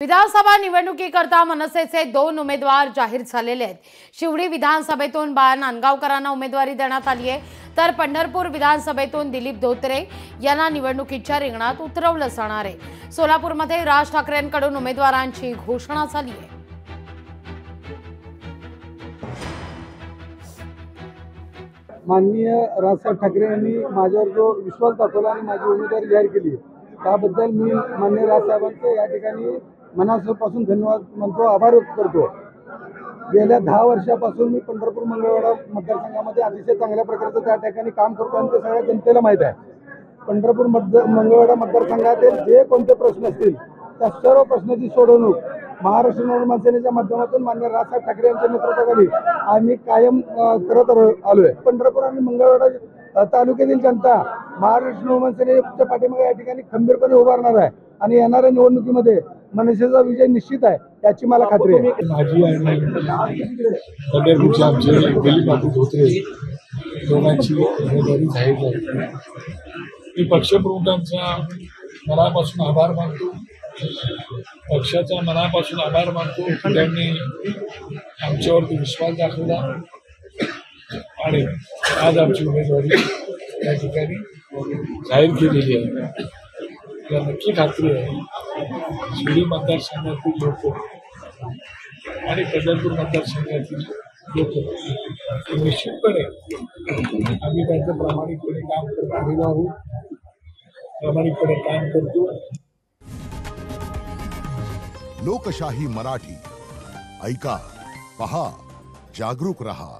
विधानसभा निवडणुकीकरता मनसेचे 2 उमेदवार जाहीर झालेले आहेत। शिवडी विधानसभेतून बाळा नांदगावकरांना उमेदवारी देण्यात आली आहे, तर पंढरपूर विधानसभेतून दिलीप धोत्रे यांना निवडणुकीच्या रिंगणात उतरवलं जाणार आहे। सोलापूरमध्ये राज ठाकरेंकडून उमेदवारांची घोषणा झाली आहे। माननीय राजसाहेब ठाकरे यांनी माझ्यावर जो विश्वास दाखवला आणि माझी उमेदवारी जाहीर केली त्याबद्दल मी माननीय राजसाहेबांचे या ठिकाणी मनापासून धन्यवाद म्हणतो, आभार व्यक्त करतो। गेल्या 10 वर्षापासून मी पंढरपूर मंगळवेढा मतदारसंघामध्ये अतिशय चांगल्या प्रकारचं त्या ठिकाणी काम करतो आणि ते सगळ्या जनतेला माहीत आहे। पंढरपूर मंगळवेढा मतदारसंघातील जे कोणते प्रश्न असतील त्या सर्व प्रश्नाची सोडवणूक महाराष्ट्र नवनिर्माण सेनेच्या माध्यमातून माननीय राजसाहेब ठाकरे यांच्या नेतृत्वाखाली आम्ही कायम करत आलोय। पंढरपूर आणि मंगळवेढा तालुक्यातील जनता महाराष्ट्र नवनिर्माण सेनेच्या पाठीमागे या ठिकाणी खंबीरपणे उभारणार आहे आणि येणाऱ्या निवडणुकीमध्ये मनसेचा विजय निश्चित आहे याची मला खात्री आहे। माझी आणि पंढरपूरचे आमचे दिलीप धोत्रे दोघांची उमेदवारी जाहीर झाली। मी पक्षप्रमुखांचा मनापासून आभार मानतो, पक्षाचा मनापासून आभार मानतो। त्यांनी आमच्यावरती विश्वास दाखवला आणि आज आमची उमेदवारी या ठिकाणी जाहीर केलेली आहे। मला नक्की खात्री आहे शिवडी मतदारसंघातील लोक आणि पंढरपूर मतदारसंघातील लोक निश्चितपणे आम्ही त्यांचं प्रामाणिकपणे काम करत आलेलो आहोत, प्रामाणिकपणे काम करतो। लोकशाही मराठी ऐका, पहा, जागरूक रहा।